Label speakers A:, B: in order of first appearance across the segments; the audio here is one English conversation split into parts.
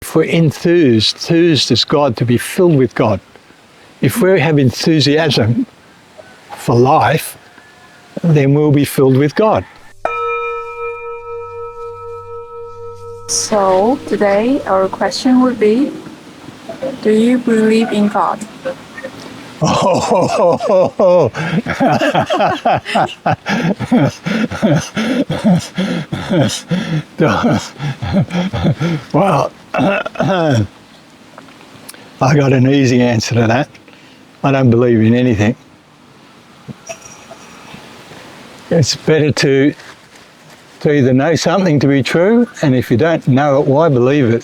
A: If we're enthused as God, to be filled with God, if we have enthusiasm for life, then we'll be filled with God.
B: So today our question would be, do you believe in God?
A: Oh. Well, I got an easy answer to that. I don't believe in anything. It's better to either know something to be true, and if you don't know it, why believe it?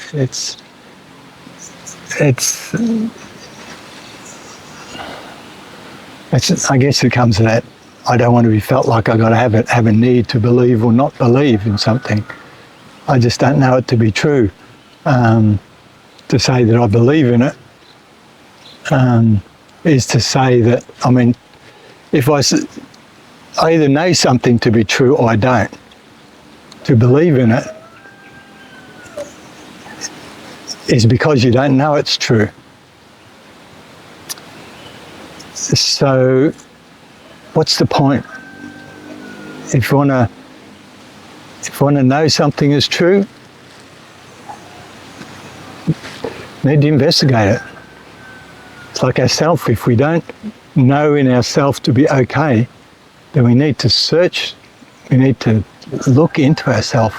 A: I guess it comes to that. I don't want to be felt like I got to have a need to believe or not believe in something. I just don't know it to be true. To say that I believe in it is to say that, I mean, if I either know something to be true or I don't. To believe in it is because you don't know it's true. So what's the point? If you want to know something is true, you need to investigate it. It's like ourself. If we don't know in ourselves to be okay, then we need to search, we need to look into ourselves.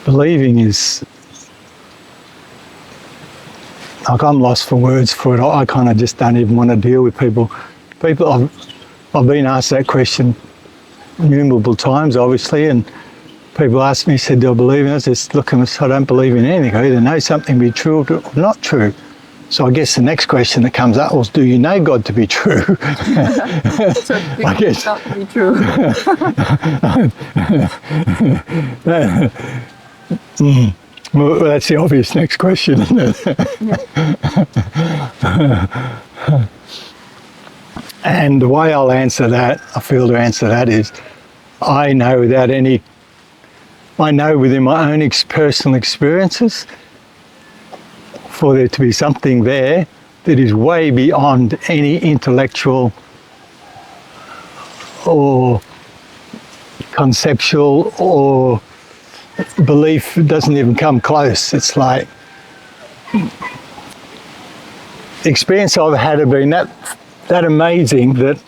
A: Believing is, like, I'm lost for words for it. I kind of just don't even want to deal with people. I've been asked that question innumerable times, obviously, and people ask me, said, do I believe in it? I just look at them and say, I don't believe in anything. I either know something to be true or not true. So I guess the next question that comes up was, do you know God to be true?
B: So I guess God to be true.
A: Well, that's the obvious next question, isn't it? Yeah. And the way I'll answer that, I feel to answer that is, I know within my own personal experiences, for there to be something there that is way beyond any intellectual or conceptual or belief. It doesn't even come close. It's like, the experience I've had have been that amazing that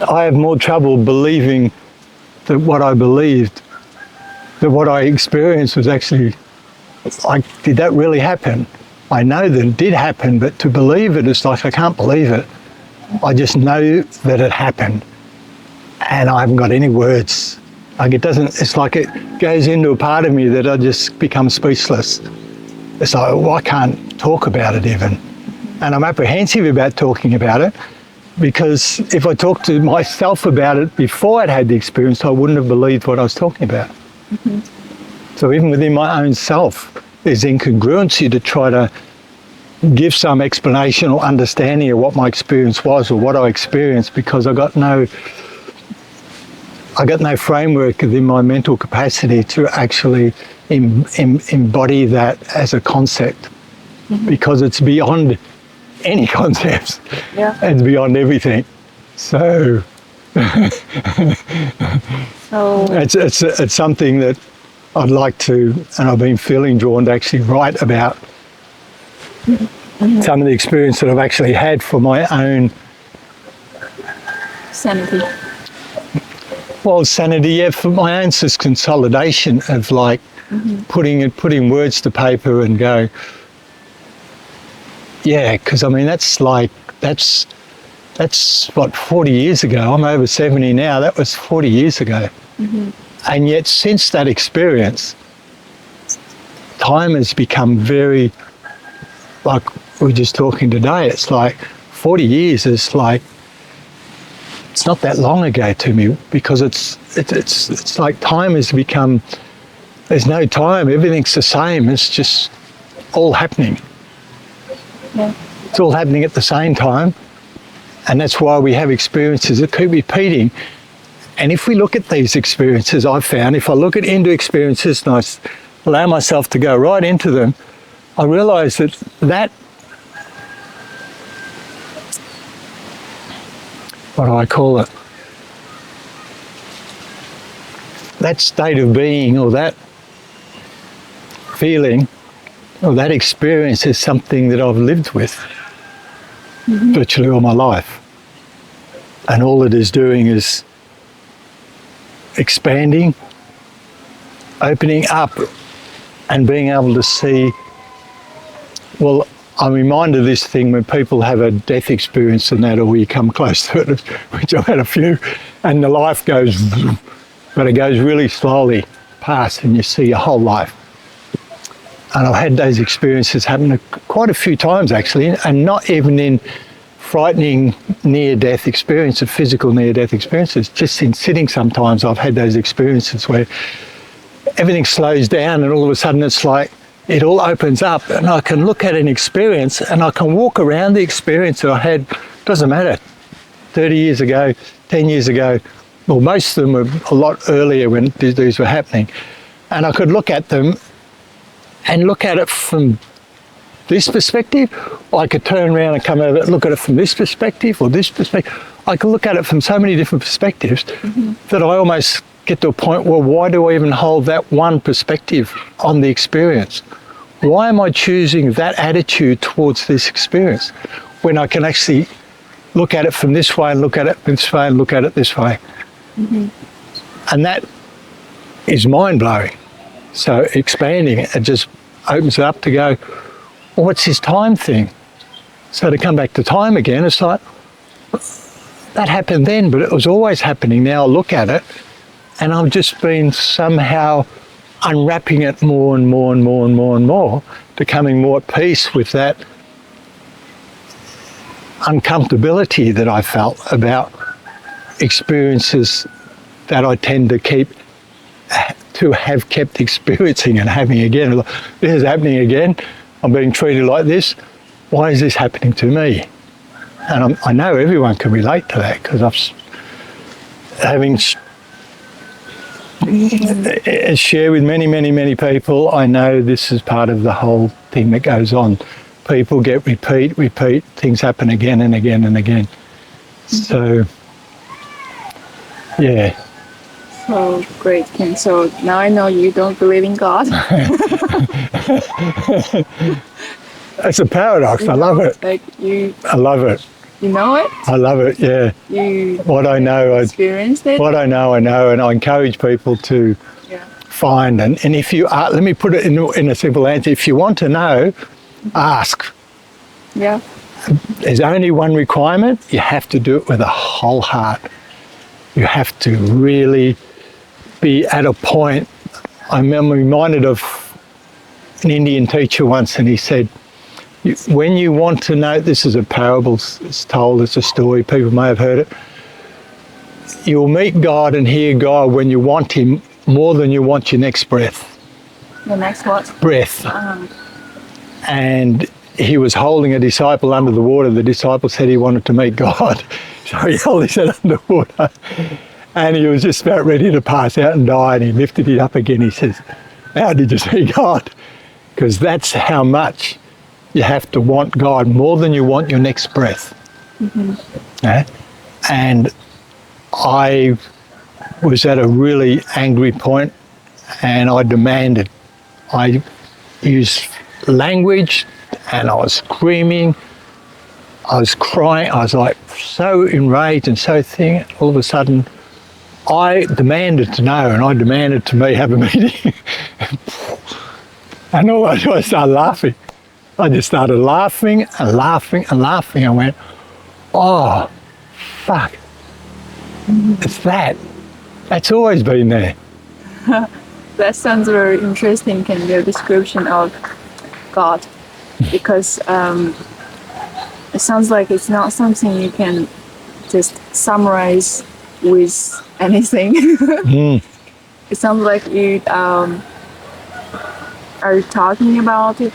A: I have more trouble believing that what I believed, that what I experienced was actually, like, did that really happen? I know that it did happen, but to believe it, it's like, I can't believe it. I just know that it happened, and I haven't got any words. Like, it's like it goes into a part of me that I just become speechless. It's like, well, I can't talk about it even. And I'm apprehensive about talking about it, because if I talked to myself about it before I'd had the experience, I wouldn't have believed what I was talking about. Mm-hmm. So even within my own self, there's incongruency to try to give some explanation or understanding of what my experience was or what I experienced, because I got no framework within my mental capacity to actually embody that as a concept, mm-hmm. because it's beyond any concepts. Yeah. It's beyond everything. So it's something that I'd like to, and I've been feeling drawn to actually write about, mm-hmm. some of the experience that I've actually had for my own
B: sanity.
A: Well, sanity, yeah, for my own consolidation of, like, mm-hmm. putting words to paper and go, yeah, because I mean that's what, 40 years ago. I'm over 70 now. That was 40 years ago. Mm-hmm. And yet since that experience, time has become very, like we were just talking today, it's like 40 years is like, it's not that long ago to me, because it's like time has become, there's no time, everything's the same, it's just all happening. Yeah. It's all happening at the same time, And that's why we have experiences that keep repeating. And if we look at these experiences, I've found, if I look into experiences and I allow myself to go right into them, I realise that what do I call it? That state of being, or that feeling, or that experience is something that I've lived with virtually all my life. And all it is doing is expanding, opening up, and being able to see. Well, I'm reminded of this thing when people have a death experience and that, or you come close to it, which I've had a few, and the life goes, but it goes really slowly past and you see your whole life. And I've had those experiences happen quite a few times actually, and not even in frightening near-death experiences, physical near-death experiences, just in sitting sometimes I've had those experiences where everything slows down and all of a sudden it's like it all opens up and I can look at an experience and I can walk around the experience that I had, doesn't matter, 30 years ago, 10 years ago, well, most of them were a lot earlier when these were happening. And I could look at them and look at it from this perspective, or I could turn around and come over and look at it from this perspective or this perspective. I could look at it from so many different perspectives that I almost get to a point where why do I even hold that one perspective on the experience? Why am I choosing that attitude towards this experience when I can actually look at it from this way and look at it this way and look at it this way? And that is mind-blowing. So expanding it just opens it up to go, well, what's this time thing? So to come back to time again, it's like, that happened then, but it was always happening. Now I look at it and I've just been somehow unwrapping it more and more and more and more and more, becoming more at peace with that uncomfortability that I felt about experiences that I tend to have kept experiencing and having again. This is happening again. I'm being treated like this. Why is this happening to me? And I know everyone can relate to that because having share with many, many, many people, I know this is part of the whole thing that goes on. People get repeat, things happen again and again and again. So, yeah.
B: So great, Ken. So now I know you don't believe in God.
A: It's a paradox. I love it.
B: Like
A: I love it.
B: You know it?
A: I love it, yeah. What I know,
B: experienced it?
A: What I know, and I encourage people to find. And if you are, let me put it in a simple answer. If you want to know, ask.
B: Yeah.
A: There's only one requirement. You have to do it with a whole heart. You have to really be at a point. I'm reminded of an Indian teacher once, and he said, when you want to know, this is a parable, it's told, it's a story, people may have heard it. You'll meet God and hear God when you want him more than you want your next breath.
B: The next what?
A: Breath. And he was holding a disciple under the water. The disciple said he wanted to meet God. So he held his head underwater and he was just about ready to pass out and die, and he lifted it up again. He says, how did you see God? Because that's how much you have to want God more than you want your next breath. Yeah? And I was at a really angry point and I demanded. I used language and I was screaming, I was crying, I was like so enraged and so thin. All of a sudden I demanded to know, and I demanded to have a meeting. And all I did was start laughing. I just started laughing and laughing and laughing. I went, oh, fuck. It's that. That's always been there.
B: That sounds very interesting, Ken, your description of God. Because it sounds like it's not something you can just summarize with anything. It sounds like you are talking about it,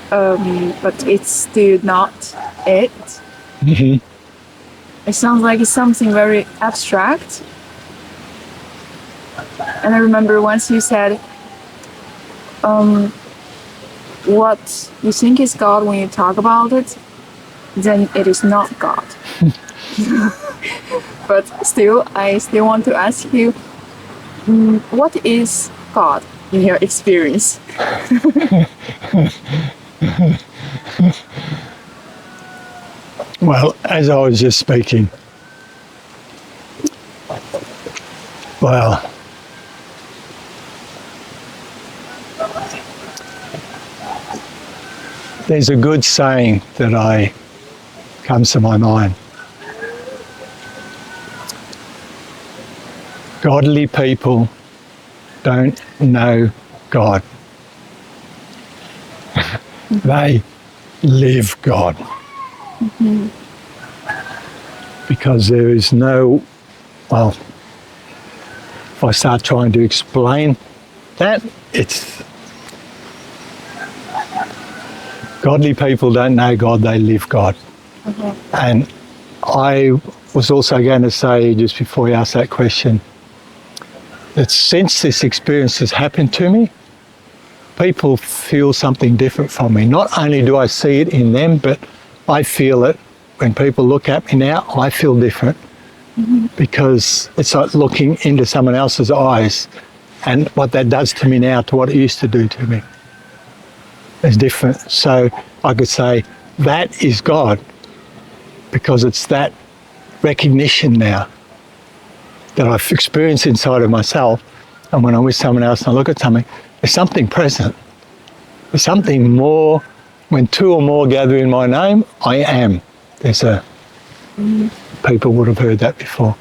B: but it's still not it.
A: Mhm.
B: It sounds like it's something very abstract. And I remember once you said, what you think is God when you talk about it, then it is not God. But still, I still want to ask you, what is God in your experience?
A: Well, as I was just speaking, well, there's a good saying that comes to my mind. Godly people don't know God. They live God.
B: Mm-hmm.
A: Because there is no, well, if I start trying to explain that, it's godly people don't know God, they live God.
B: Okay.
A: And I was also going to say, just before you asked that question, that since this experience has happened to me, people feel something different from me. Not only do I see it in them, but I feel it when people look at me now. I feel different because it's like looking into someone else's eyes, and what that does to me now to what it used to do to me is different. So I could say that is God because it's that recognition now that I've experienced inside of myself, and when I'm with someone else and I look at something, there's something present. There's something more. When two or more gather in my name, I am. People would have heard that before.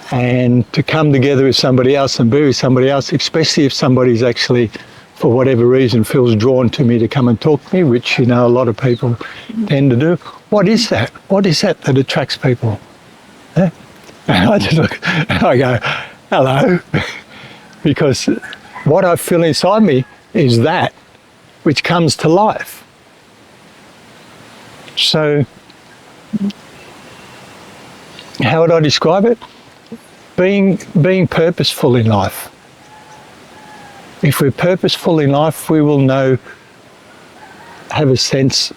A: And to come together with somebody else and be with somebody else, especially if somebody's actually, for whatever reason, feels drawn to me to come and talk to me, which, you know, a lot of people tend to do. What is that? What is that that attracts people? Eh? And I just look and I go, hello. Because what I feel inside me is that which comes to life. So, how would I describe it? Being purposeful in life. If we're purposeful in life, we will have a sense,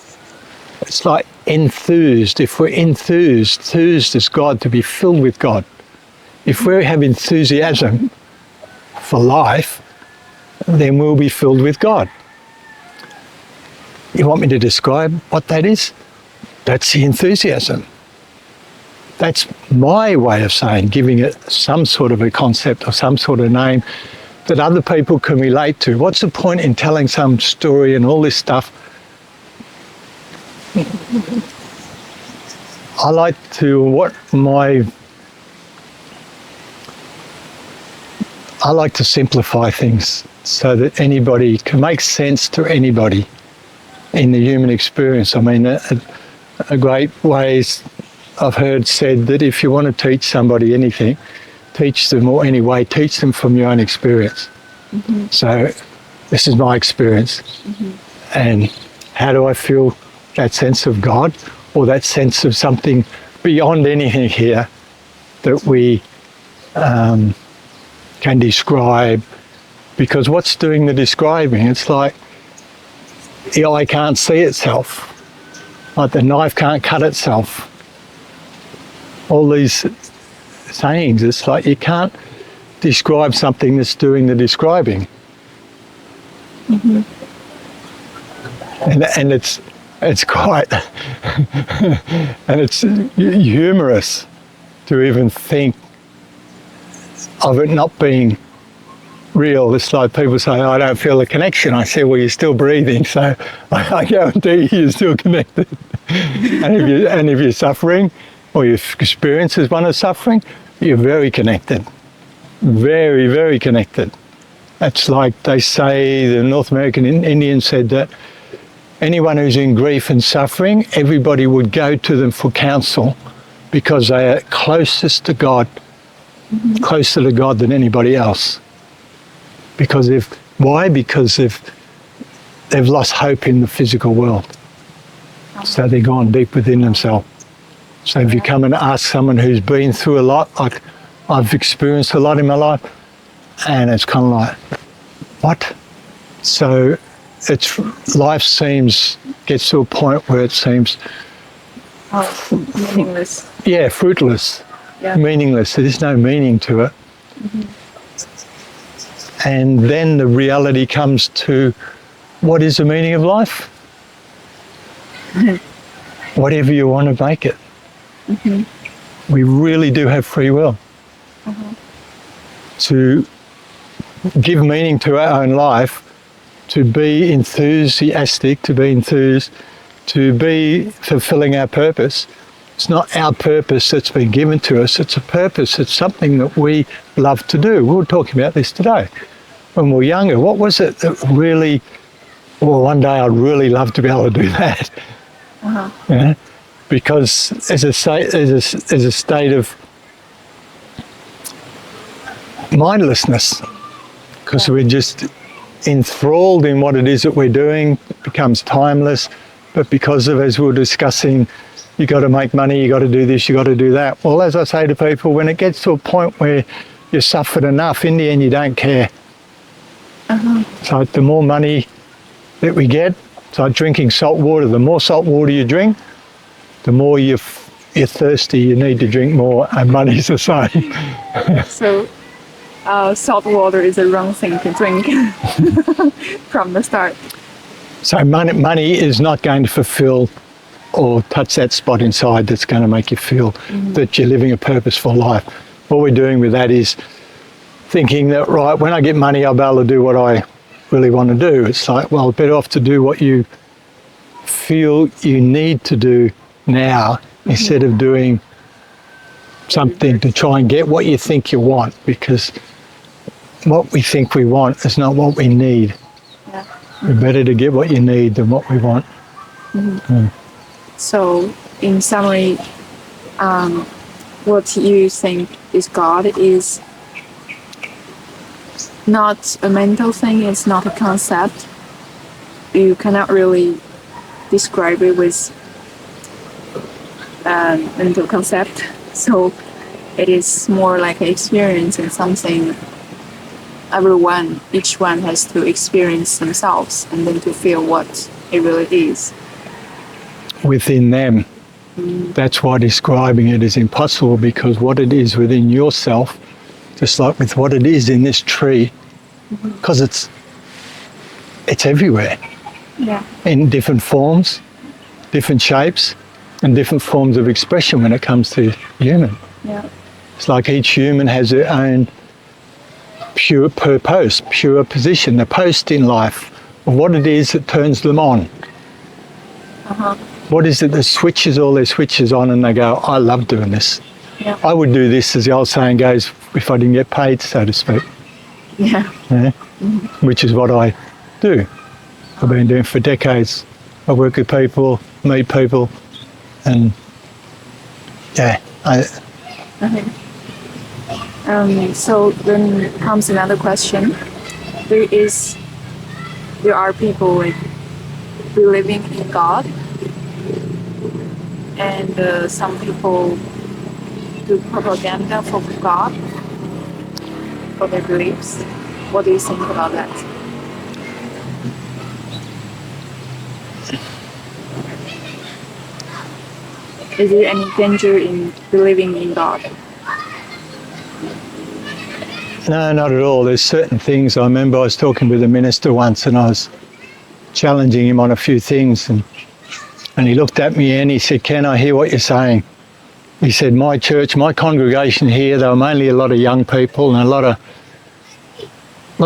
A: it's like enthused. If we're enthused as God, to be filled with God. If we have enthusiasm for life, then we'll be filled with God. You want me to describe what that is? That's the enthusiasm. That's my way of saying, giving it some sort of a concept or some sort of name that other people can relate to. What's the point in telling some story and all this stuff? I like to simplify things so that anybody can make sense to anybody in the human experience. I mean, a great ways I've heard said that if you want to teach somebody anything, teach them, or anyway, teach them from your own experience. Mm-hmm. So this is my experience. Mm-hmm. And how do I feel that sense of God, or that sense of something beyond anything here that we can describe? Because what's doing the describing? It's like the eye can't see itself, like the knife can't cut itself. All these sayings, it's like you can't describe something that's doing the describing. Mm-hmm. And it's quite and it's humorous to even think of it not being real. It's like people say, I don't feel the connection. I say, well, you're still breathing, so I guarantee you're still connected. and if you're suffering, or your experience is one of suffering, you're very connected. Very, very connected. It's like they say, the North American Indians said that anyone who's in grief and suffering, everybody would go to them for counsel because they are closest to God, closer to God than anybody else. Why? Because they've lost hope in the physical world. So they're gone deep within themselves. So if you come and ask someone who's been through a lot, like I've experienced a lot in my life, and it's kind of like, what? So life gets to a point where it seems
B: meaningless.
A: Yeah, fruitless, meaningless. There's no meaning to it. And then the reality comes to, what is the meaning of life? Whatever you want to make it. We really do have free will to give meaning to our own life, to be enthusiastic, to be enthused, to be fulfilling our purpose. It's not our purpose that's been given to us, it's a purpose, it's something that we love to do. We were talking about this today. When we were younger, what was it that really, well, one day I'd really love to be able to do that. Yeah? Because as a state of mindlessness, because we're just enthralled in what it is that we're doing, it becomes timeless. But because of, as we were discussing, you got to make money, you got to do this, you got to do that. Well, as I say to people, when it gets to a point where you've suffered enough, in the end you don't care. So the more money that we get, it's like drinking salt water. The more salt water you drink, the more you're thirsty, you need to drink more, and money's the same.
B: So salt water is the wrong thing to drink from the start.
A: So money is not going to fulfill or touch that spot inside that's going to make you feel that you're living a purposeful life. What we're doing with that is thinking that, right, when I get money, I'll be able to do what I really want to do. It's like, well, better off to do what you feel you need to do now instead of doing something to try and get what you think you want, because what we think we want is not what we need. It's better to get what you need than what we want.
B: So, in summary, what you think is God is not a mental thing, it's not a concept. You cannot really describe it with mental concept. So it is more like an experience and something each one has to experience themselves and then to feel what it really is.
A: Within them. That's why describing it is impossible, because what it is within yourself, just like with what it is in this tree, because it's everywhere. In different forms, different shapes, and different forms of expression when it comes to human. It's like each human has their own pure purpose, pure position, the post in life of what it is that turns them on. What is it that switches all their switches on and they go, I love doing this. I would do this, as the old saying goes, if I didn't get paid, so to speak. Which is what I do. I've been doing for decades. I work with people, meet people, and
B: so then comes another question. There are people like believing in God, and some people do propaganda for God, for their beliefs. What do you think about that? Is there any danger in believing in God?
A: No, not at all. There's certain things. I remember I was talking with a minister once and I was challenging him on a few things, and he looked at me and he said, Ken, I hear what you're saying. He said, my church, my congregation here, they were mainly a lot of young people and a lot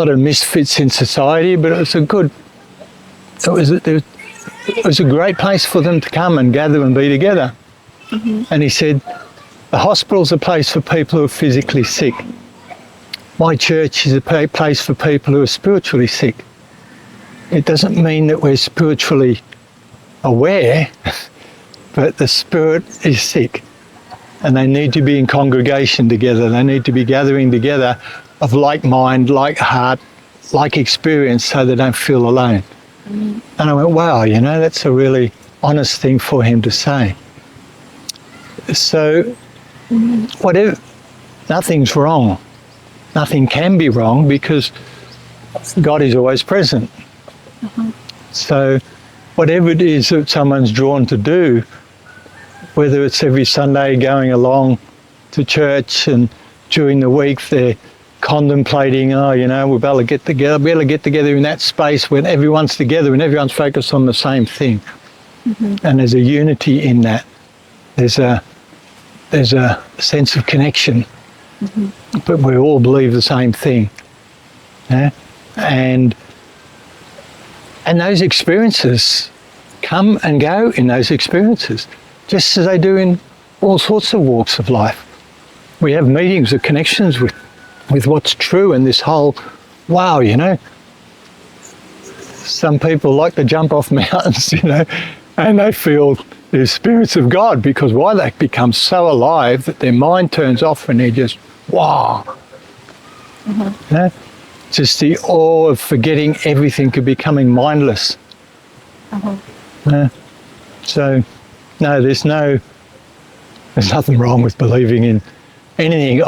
A: of misfits in society, but it was a great place for them to come and gather and be together. And he said, the hospital's a place for people who are physically sick. My church is a place for people who are spiritually sick. It doesn't mean that we're spiritually aware, but the spirit is sick and they need to be in congregation together. They need to be gathering together of like mind, like heart, like experience, so they don't feel alone. And I went, wow, that's a really honest thing for him to say. So whatever, nothing's wrong. Nothing can be wrong because God is always present. So whatever it is that someone's drawn to do, whether it's every Sunday going along to church and during the week they're contemplating, we better get together in that space when everyone's together and everyone's focused on the same thing. And there's a unity in that. There's a sense of connection, but we all believe the same thing. Yeah? And those experiences come and go in those experiences, just as they do in all sorts of walks of life. We have meetings of connections with what's true in this whole, wow, some people like to jump off mountains, and they feel the spirits of God because why? They become so alive that their mind turns off and they're just, wow. Just the awe of forgetting everything and becoming mindless. So, no, there's nothing wrong with believing in anything.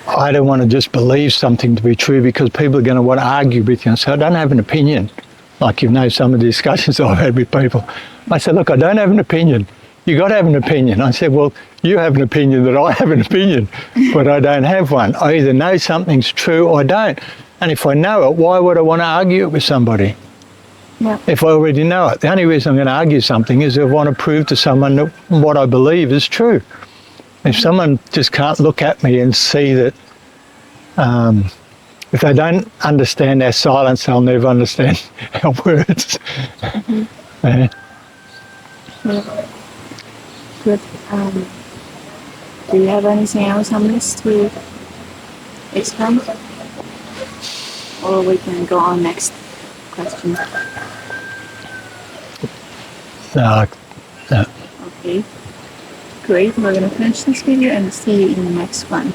A: I don't want to just believe something to be true because people are going to want to argue with you. So I don't have an opinion. Like some of the discussions I've had with people. I said, look, I don't have an opinion. You got to have an opinion. I said, well, you have an opinion that I have an opinion, but I don't have one. I either know something's true or I don't. And if I know it, why would I want to argue it with somebody?
B: Yeah.
A: If I already know it. The only reason I'm going to argue something is if I want to prove to someone that what I believe is true. If someone just can't look at me and see that, if they don't understand our silence, they'll never understand our words. Yeah.
B: Good. Do you have anything else on this to explain? Or we can go on next question.
A: No.
B: Okay. Great. We're going to finish this video and see you in the next one.